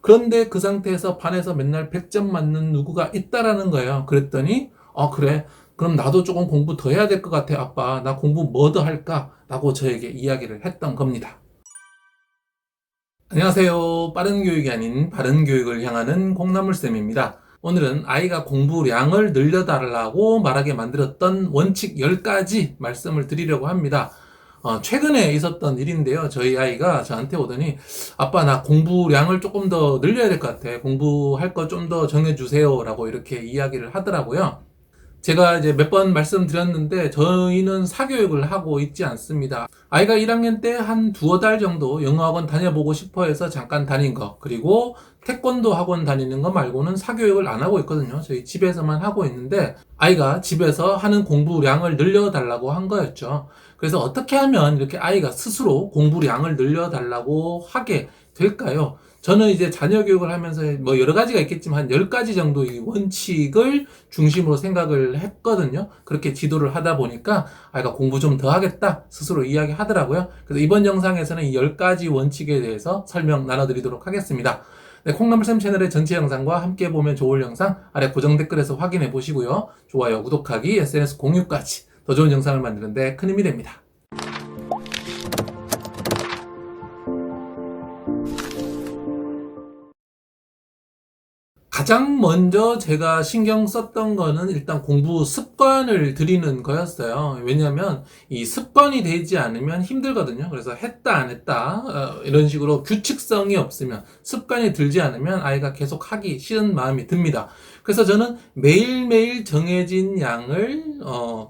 그런데 그 상태에서 반에서 맨날 100점 맞는 누구가 있다라는 거예요. 그랬더니 그래. 그럼 나도 조금 공부 더 해야 될 것 같아, 아빠. 나 공부 뭐 더 할까? 라고 저에게 이야기를 했던 겁니다. 안녕하세요. 빠른 교육이 아닌 바른 교육을 향하는 콩나물쌤입니다. 오늘은 아이가 공부량을 늘려달라고 말하게 만들었던 원칙 10가지 말씀을 드리려고 합니다. 최근에 있었던 일인데요. 저희 아이가 저한테 오더니 아빠 나 공부량을 조금 더 늘려야 될 것 같아. 공부할 거 좀 더 정해주세요. 라고 이렇게 이야기를 하더라고요. 제가 이제 몇 번 말씀드렸는데 저희는 사교육을 하고 있지 않습니다. 아이가 1학년 때 한 두어 달 정도 영어학원 다녀보고 싶어 해서 잠깐 다닌 거, 그리고 태권도 학원 다니는 거 말고는 사교육을 안 하고 있거든요. 저희 집에서만 하고 있는데 아이가 집에서 하는 공부량을 늘려달라고 한 거였죠. 그래서 어떻게 하면 이렇게 아이가 스스로 공부량을 늘려달라고 하게 될까요? 저는 이제 자녀 교육을 하면서 뭐 여러 가지가 있겠지만 한 10가지 정도의 원칙을 중심으로 생각을 했거든요. 그렇게 지도를 하다 보니까 아이가 공부 좀 더 하겠다 스스로 이야기하더라고요. 그래서 이번 영상에서는 이 10가지 원칙에 대해서 설명 나눠드리도록 하겠습니다. 네, 콩나물쌤 채널의 전체 영상과 함께 보면 좋을 영상 아래 고정 댓글에서 확인해 보시고요. 좋아요, 구독하기, SNS 공유까지 더 좋은 영상을 만드는데 큰 힘이 됩니다. 가장 먼저 제가 신경 썼던 거는 일단 공부 습관을 들이는 거였어요. 왜냐하면 이 습관이 되지 않으면 힘들거든요. 그래서 했다 안 했다 이런 식으로 규칙성이 없으면, 습관이 들지 않으면 아이가 계속 하기 싫은 마음이 듭니다. 그래서 저는 매일매일 정해진 양을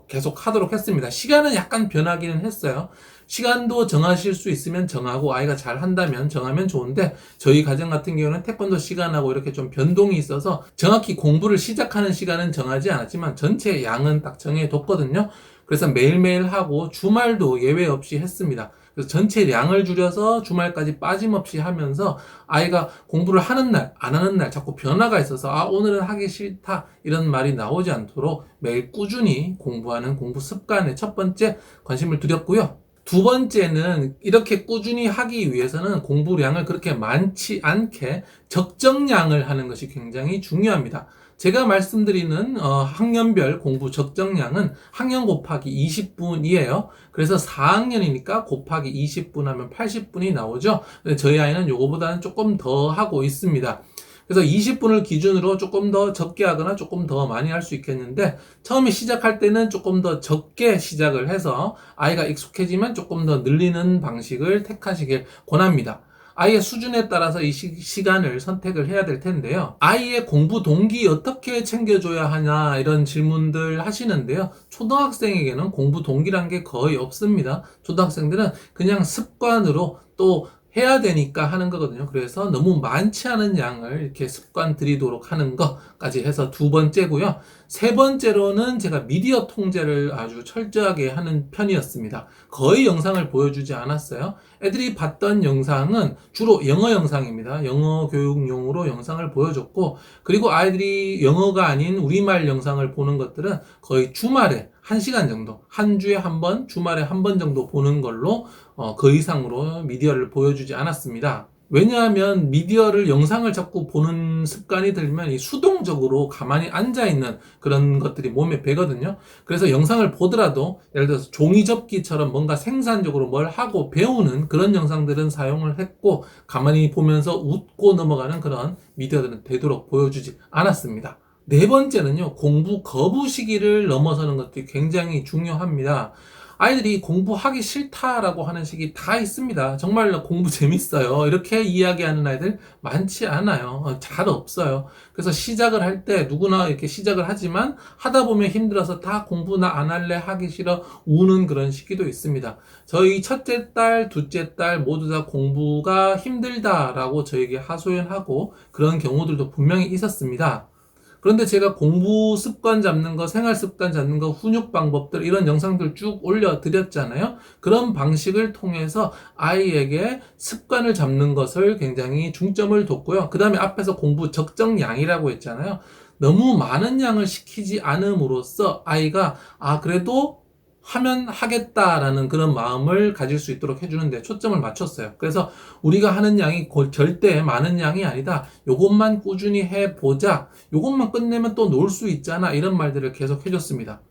계속 하도록 했습니다. 시간은 약간 변하기는 했어요. 시간도 정하실 수 있으면 정하고 아이가 잘 한다면 정하면 좋은데, 저희 가정 같은 경우는 태권도 시간하고 이렇게 좀 변동이 있어서 정확히 공부를 시작하는 시간은 정하지 않았지만 전체 양은 딱 정해뒀거든요. 그래서 매일매일 하고 주말도 예외 없이 했습니다. 그래서 전체 양을 줄여서 주말까지 빠짐없이 하면서 아이가 공부를 하는 날, 안 하는 날 자꾸 변화가 있어서 오늘은 하기 싫다 이런 말이 나오지 않도록 매일 꾸준히 공부하는 공부 습관에 첫 번째 관심을 드렸고요. 두 번째는 이렇게 꾸준히 하기 위해서는 공부량을 그렇게 많지 않게 적정량을 하는 것이 굉장히 중요합니다. 제가 말씀드리는 학년별 공부 적정량은 학년 곱하기 20분이에요. 그래서 4학년이니까 곱하기 20분 하면 80분이 나오죠. 근데 저희 아이는 요거보다는 조금 더 하고 있습니다. 그래서 20분을 기준으로 조금 더 적게 하거나 조금 더 많이 할 수 있겠는데, 처음에 시작할 때는 조금 더 적게 시작을 해서 아이가 익숙해지면 조금 더 늘리는 방식을 택하시길 권합니다. 아이의 수준에 따라서 이 시간을 선택을 해야 될 텐데요. 아이의 공부 동기 어떻게 챙겨줘야 하냐 이런 질문들 하시는데요. 초등학생에게는 공부 동기란 게 거의 없습니다. 초등학생들은 그냥 습관으로 또 해야 되니까 하는 거거든요. 그래서 너무 많지 않은 양을 이렇게 습관 들이도록 하는 것까지 해서 두 번째고요. 세 번째로는 제가 미디어 통제를 아주 철저하게 하는 편이었습니다. 거의 영상을 보여주지 않았어요. 애들이 봤던 영상은 주로 영어 영상입니다. 영어 교육용으로 영상을 보여줬고, 그리고 아이들이 영어가 아닌 우리말 영상을 보는 것들은 거의 주말에 1시간 정도, 한 주에 한 번, 주말에 한 번 정도 보는 걸로 그 이상으로 미디어를 보여주지 않았습니다. 왜냐하면 미디어를, 영상을 자꾸 보는 습관이 들면 이 수동적으로 가만히 앉아있는 그런 것들이 몸에 배거든요. 그래서 영상을 보더라도 예를 들어서 종이접기처럼 뭔가 생산적으로 뭘 하고 배우는 그런 영상들은 사용을 했고, 가만히 보면서 웃고 넘어가는 그런 미디어들은 되도록 보여주지 않았습니다. 네 번째는요, 공부 거부 시기를 넘어서는 것들이 굉장히 중요합니다. 아이들이 공부하기 싫다라고 하는 시기 다 있습니다. 정말 공부 재밌어요, 이렇게 이야기하는 아이들 많지 않아요. 잘 없어요. 그래서 시작을 할 때 누구나 이렇게 시작을 하지만 하다 보면 힘들어서 다 공부 나 안 할래, 하기 싫어, 우는 그런 시기도 있습니다. 저희 첫째 딸, 둘째 딸 모두 다 공부가 힘들다라고 저에게 하소연하고 그런 경우들도 분명히 있었습니다. 그런데 제가 공부 습관 잡는 거, 생활 습관 잡는 거, 훈육 방법들 이런 영상들 쭉 올려드렸잖아요. 그런 방식을 통해서 아이에게 습관을 잡는 것을 굉장히 중점을 뒀고요. 그 다음에 앞에서 공부 적정량이라고 했잖아요. 너무 많은 양을 시키지 않음으로써 아이가 그래도 하면 하겠다라는 그런 마음을 가질 수 있도록 해주는데 초점을 맞췄어요. 그래서 우리가 하는 양이 절대 많은 양이 아니다. 요것만 꾸준히 해보자. 요것만 끝내면 또 놀 수 있잖아. 이런 말들을 계속 해줬습니다.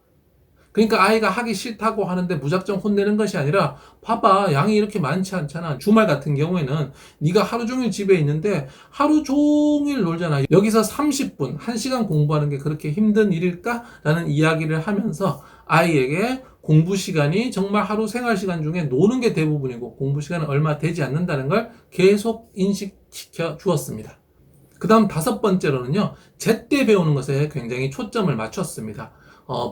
그러니까 아이가 하기 싫다고 하는데 무작정 혼내는 것이 아니라 봐봐, 양이 이렇게 많지 않잖아. 주말 같은 경우에는 네가 하루 종일 집에 있는데 하루 종일 놀잖아. 여기서 30분, 1시간 공부하는 게 그렇게 힘든 일일까? 라는 이야기를 하면서 아이에게 공부 시간이 정말 하루 생활 시간 중에 노는 게 대부분이고 공부 시간은 얼마 되지 않는다는 걸 계속 인식시켜 주었습니다. 그 다음 5번째로는요, 제때 배우는 것에 굉장히 초점을 맞췄습니다.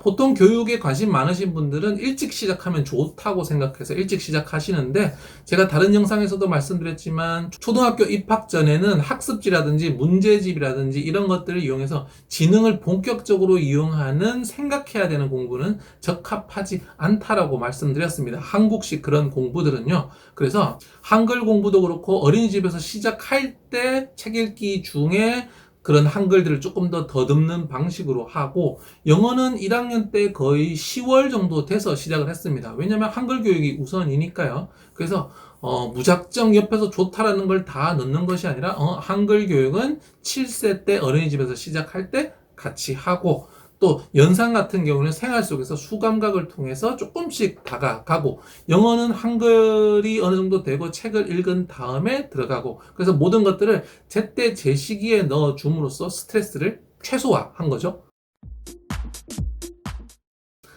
보통 교육에 관심 많으신 분들은 일찍 시작하면 좋다고 생각해서 일찍 시작하시는데, 제가 다른 영상에서도 말씀드렸지만 초등학교 입학 전에는 학습지라든지 문제집이라든지 이런 것들을 이용해서 지능을 본격적으로 이용하는 생각해야 되는 공부는 적합하지 않다라고 말씀드렸습니다. 한국식 그런 공부들은요. 그래서 한글 공부도 그렇고 어린이집에서 시작할 때 책 읽기 중에 그런 한글들을 조금 더 더듬는 방식으로 하고, 영어는 1학년 때 거의 10월 정도 돼서 시작을 했습니다. 왜냐면 한글 교육이 우선이니까요. 그래서 무작정 옆에서 좋다라는 걸 다 넣는 것이 아니라 한글 교육은 7세 때 어린이집에서 시작할 때 같이 하고, 또 연상 같은 경우는 생활 속에서 수감각을 통해서 조금씩 다가가고, 영어는 한글이 어느 정도 되고 책을 읽은 다음에 들어가고, 그래서 모든 것들을 제때 제 시기에 넣어줌으로써 스트레스를 최소화한 거죠.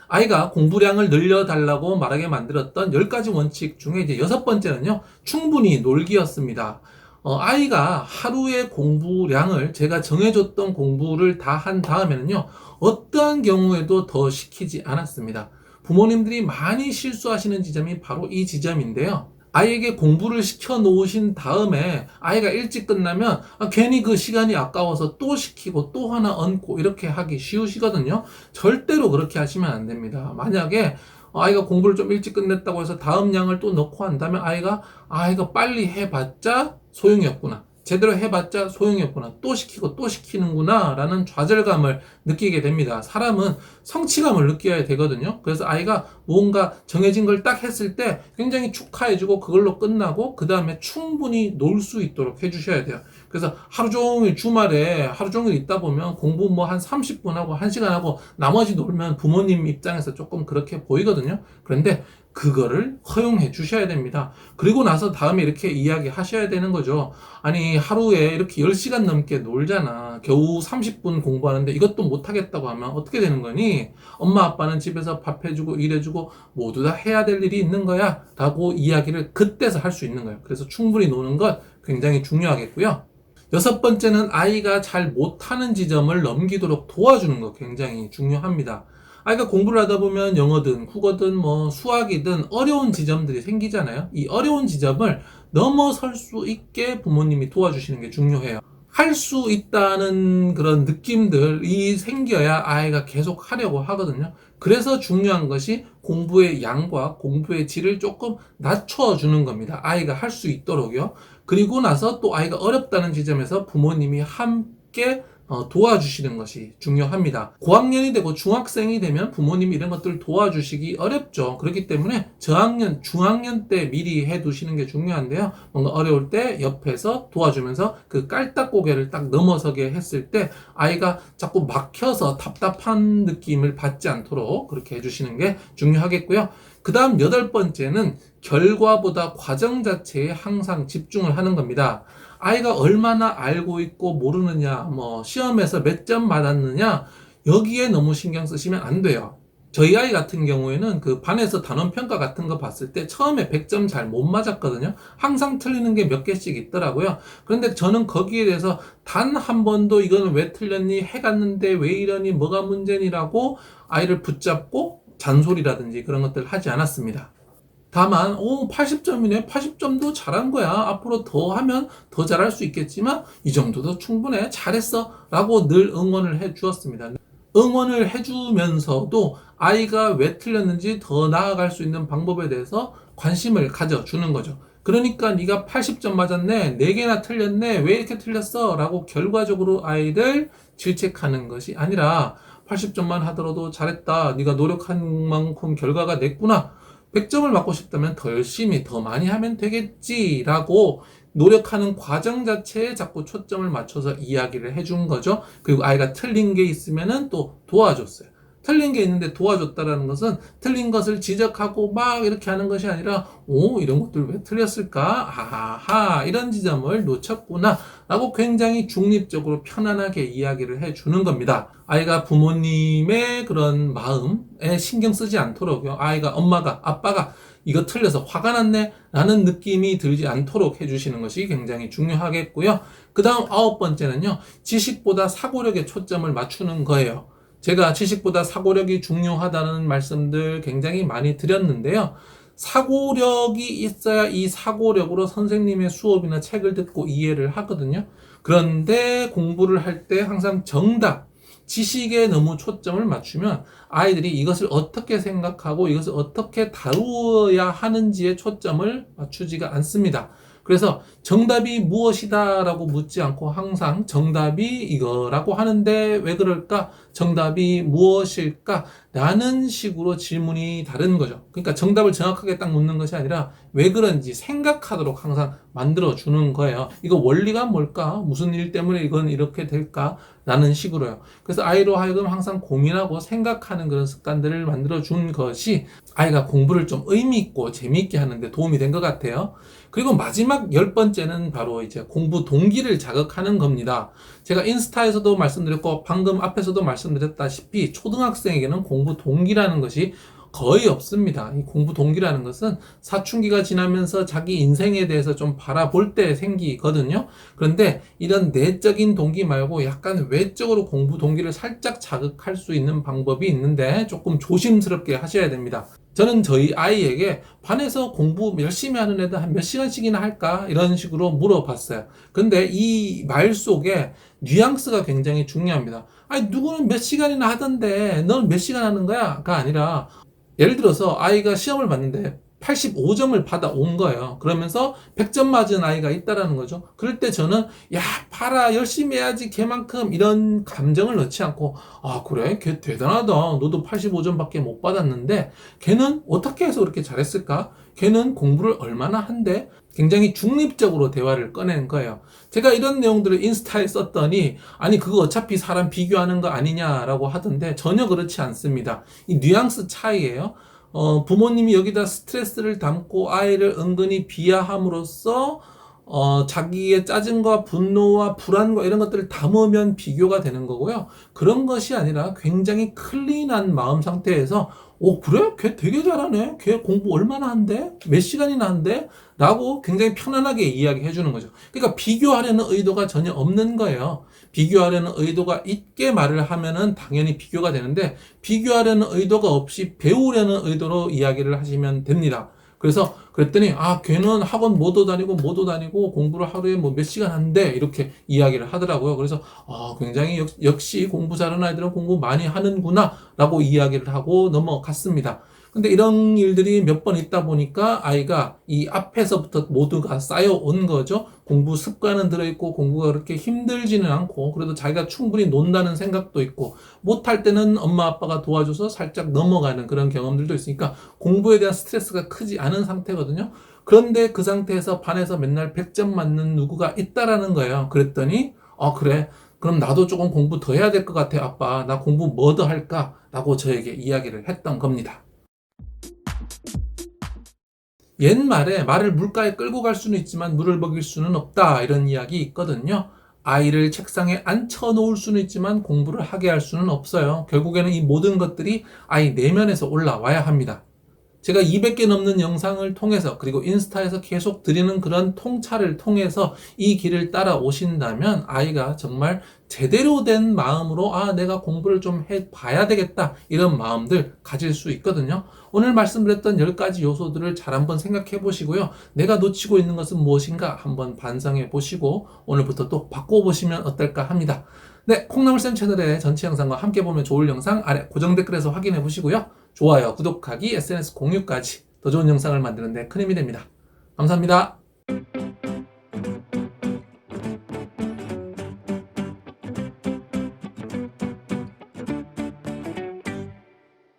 아이가 공부량을 늘려달라고 말하게 만들었던 10가지 원칙 중에 이제 6번째는요, 충분히 놀기였습니다. 아이가 하루의 공부량을 제가 정해줬던 공부를 다 한 다음에는요, 어떠한 경우에도 더 시키지 않았습니다. 부모님들이 많이 실수하시는 지점이 바로 이 지점인데요. 아이에게 공부를 시켜 놓으신 다음에 아이가 일찍 끝나면 괜히 그 시간이 아까워서 또 시키고 또 하나 얹고 이렇게 하기 쉬우시거든요. 절대로 그렇게 하시면 안 됩니다. 만약에 아이가 공부를 좀 일찍 끝냈다고 해서 다음 양을 또 넣고 한다면 아이가 빨리 해봤자 소용이 없구나, 제대로 해봤자 소용이 없구나, 또 시키고 또 시키는구나 라는 좌절감을 느끼게 됩니다. 사람은 성취감을 느껴야 되거든요. 그래서 아이가 뭔가 정해진 걸 딱 했을 때 굉장히 축하해주고 그걸로 끝나고 그 다음에 충분히 놀 수 있도록 해주셔야 돼요. 그래서 하루 종일 주말에 하루 종일 있다 보면 공부 뭐 한 30분 하고 1시간 하고 나머지 놀면 부모님 입장에서 조금 그렇게 보이거든요. 그런데 그거를 허용해 주셔야 됩니다. 그리고 나서 다음에 이렇게 이야기 하셔야 되는 거죠. 아니, 하루에 이렇게 10시간 넘게 놀잖아. 겨우 30분 공부하는데 이것도 못하겠다고 하면 어떻게 되는 거니? 엄마 아빠는 집에서 밥 해주고 일해주고 모두 다 해야 될 일이 있는 거야 라고 이야기를 그때서 할 수 있는 거예요. 그래서 충분히 노는 것 굉장히 중요하겠고요. 6번째는 아이가 잘 못하는 지점을 넘기도록 도와주는 거 굉장히 중요합니다. 아이가 공부를 하다 보면 영어든 국어든 뭐 수학이든 어려운 지점들이 생기잖아요. 이 어려운 지점을 넘어설 수 있게 부모님이 도와주시는 게 중요해요. 할 수 있다는 그런 느낌들이 생겨야 아이가 계속 하려고 하거든요. 그래서 중요한 것이 공부의 양과 공부의 질을 조금 낮춰주는 겁니다. 아이가 할 수 있도록요. 그리고 나서 또 아이가 어렵다는 지점에서 부모님이 함께 도와주시는 것이 중요합니다. 고학년이 되고 중학생이 되면 부모님이 이런 것들을 도와주시기 어렵죠. 그렇기 때문에 저학년, 중학년 때 미리 해두시는 게 중요한데요. 뭔가 어려울 때 옆에서 도와주면서 그 깔딱고개를 딱 넘어서게 했을 때 아이가 자꾸 막혀서 답답한 느낌을 받지 않도록 그렇게 해주시는 게 중요하겠고요. 그 다음 8번째는 결과보다 과정 자체에 항상 집중을 하는 겁니다. 아이가 얼마나 알고 있고 모르느냐, 뭐 시험에서 몇 점 받았느냐, 여기에 너무 신경 쓰시면 안 돼요. 저희 아이 같은 경우에는 그 반에서 단원 평가 같은 거 봤을 때 처음에 100점 잘 못 맞았거든요. 항상 틀리는 게 몇 개씩 있더라고요. 그런데 저는 거기에 대해서 단 한 번도 이거는 왜 틀렸니, 해갔는데 왜 이러니, 뭐가 문제니라고 아이를 붙잡고 잔소리라든지 그런 것들을 하지 않았습니다. 다만 80점이네, 80점도 잘한 거야, 앞으로 더 하면 더 잘할 수 있겠지만 이 정도도 충분해, 잘했어 라고 늘 응원을 해 주었습니다. 응원을 해주면서도 아이가 왜 틀렸는지 더 나아갈 수 있는 방법에 대해서 관심을 가져주는 거죠. 그러니까 네가 80점 맞았네, 4개나 틀렸네, 왜 이렇게 틀렸어 라고 결과적으로 아이를 질책하는 것이 아니라 80점만 하더라도 잘했다. 네가 노력한 만큼 결과가 냈구나. 100점을 맞고 싶다면 더 열심히 더 많이 하면 되겠지라고 노력하는 과정 자체에 자꾸 초점을 맞춰서 이야기를 해준 거죠. 그리고 아이가 틀린 게 있으면은 또 도와줬어요. 틀린 게 있는데 도와줬다라는 것은 틀린 것을 지적하고 막 이렇게 하는 것이 아니라 이런 것들 왜 틀렸을까? 아하 이런 지점을 놓쳤구나 라고 굉장히 중립적으로 편안하게 이야기를 해주는 겁니다. 아이가 부모님의 그런 마음에 신경 쓰지 않도록요. 아이가 엄마가 아빠가 이거 틀려서 화가 났네 라는 느낌이 들지 않도록 해주시는 것이 굉장히 중요하겠고요. 그 다음 9번째는요. 지식보다 사고력에 초점을 맞추는 거예요. 제가 지식보다 사고력이 중요하다는 말씀들 굉장히 많이 드렸는데요. 사고력이 있어야 이 사고력으로 선생님의 수업이나 책을 듣고 이해를 하거든요. 그런데 공부를 할 때 항상 정답, 지식에 너무 초점을 맞추면 아이들이 이것을 어떻게 생각하고 이것을 어떻게 다루어야 하는지에 초점을 맞추지가 않습니다. 그래서 정답이 무엇이다 라고 묻지 않고 항상 정답이 이거라고 하는데 왜 그럴까? 정답이 무엇일까? 라는 식으로 질문이 다른 거죠. 그러니까 정답을 정확하게 딱 묻는 것이 아니라 왜 그런지 생각하도록 항상 만들어주는 거예요. 이거 원리가 뭘까? 무슨 일 때문에 이건 이렇게 될까? 라는 식으로요. 그래서 아이로 하여금 항상 고민하고 생각하는 그런 습관들을 만들어준 것이 아이가 공부를 좀 의미 있고 재미있게 하는데 도움이 된 것 같아요. 그리고 마지막 10번째는 바로 이제 공부 동기를 자극하는 겁니다. 제가 인스타에서도 말씀드렸고 방금 앞에서도 말씀드렸다시피 초등학생에게는 공부 동기라는 것이 거의 없습니다. 이 공부 동기라는 것은 사춘기가 지나면서 자기 인생에 대해서 좀 바라볼 때 생기거든요. 그런데 이런 내적인 동기 말고 약간 외적으로 공부 동기를 살짝 자극할 수 있는 방법이 있는데 조금 조심스럽게 하셔야 됩니다. 저는 저희 아이에게 반에서 공부 열심히 하는 애들 한 몇 시간씩이나 할까? 이런 식으로 물어봤어요. 근데 이 말 속에 뉘앙스가 굉장히 중요합니다. 아니, 누구는 몇 시간이나 하던데 너는 몇 시간 하는 거야? 가 아니라 예를 들어서 아이가 시험을 봤는데 85점을 받아온 거예요. 그러면서 100점 맞은 아이가 있다라는 거죠. 그럴 때 저는 야 봐라 열심히 해야지 걔만큼 이런 감정을 넣지 않고 그래 걔 대단하다. 너도 85점밖에 못 받았는데 걔는 어떻게 해서 그렇게 잘했을까? 걔는 공부를 얼마나 한대? 굉장히 중립적으로 대화를 꺼내는 거예요. 제가 이런 내용들을 인스타에 썼더니 아니 그거 어차피 사람 비교하는 거 아니냐라고 하던데 전혀 그렇지 않습니다. 이 뉘앙스 차이예요. 부모님이 여기다 스트레스를 담고 아이를 은근히 비하함으로써 자기의 짜증과 분노와 불안과 이런 것들을 담으면 비교가 되는 거고요. 그런 것이 아니라 굉장히 클린한 마음 상태에서 그래? 걔 되게 잘하네? 걔 공부 얼마나 한대? 몇 시간이나 한대? 라고 굉장히 편안하게 이야기해 주는 거죠. 그러니까 비교하려는 의도가 전혀 없는 거예요. 비교하려는 의도가 있게 말을 하면은 당연히 비교가 되는데 비교하려는 의도가 없이 배우려는 의도로 이야기를 하시면 됩니다. 그래서 그랬더니 걔는 학원 뭐도 다니고 공부를 하루에 뭐 몇 시간 한대 이렇게 이야기를 하더라고요. 그래서 굉장히 역시 공부 잘하는 아이들은 공부 많이 하는구나 라고 이야기를 하고 넘어갔습니다. 근데 이런 일들이 몇 번 있다 보니까 아이가 이 앞에서부터 모두가 쌓여온 거죠. 공부 습관은 들어있고 공부가 그렇게 힘들지는 않고 그래도 자기가 충분히 논다는 생각도 있고 못할 때는 엄마 아빠가 도와줘서 살짝 넘어가는 그런 경험들도 있으니까 공부에 대한 스트레스가 크지 않은 상태거든요. 그런데 그 상태에서 반에서 맨날 100점 맞는 누구가 있다라는 거예요. 그랬더니 그래 그럼 나도 조금 공부 더 해야 될 것 같아 아빠. 나 공부 뭐 더 할까? 라고 저에게 이야기를 했던 겁니다. 옛말에 말을 물가에 끌고 갈 수는 있지만 물을 먹일 수는 없다 이런 이야기 있거든요. 아이를 책상에 앉혀 놓을 수는 있지만 공부를 하게 할 수는 없어요. 결국에는 이 모든 것들이 아이 내면에서 올라와야 합니다. 제가 200개 넘는 영상을 통해서 그리고 인스타에서 계속 드리는 그런 통찰을 통해서 이 길을 따라오신다면 아이가 정말 제대로 된 마음으로 내가 공부를 좀 해봐야 되겠다 이런 마음들 가질 수 있거든요. 오늘 말씀드렸던 10가지 요소들을 잘 한번 생각해 보시고요. 내가 놓치고 있는 것은 무엇인가 한번 반성해 보시고 오늘부터 또 바꿔보시면 어떨까 합니다. 네, 콩나물쌤 채널의 전체 영상과 함께 보면 좋을 영상 아래 고정 댓글에서 확인해 보시고요. 좋아요, 구독하기, SNS 공유까지 더 좋은 영상을 만드는 데 큰 힘이 됩니다. 감사합니다.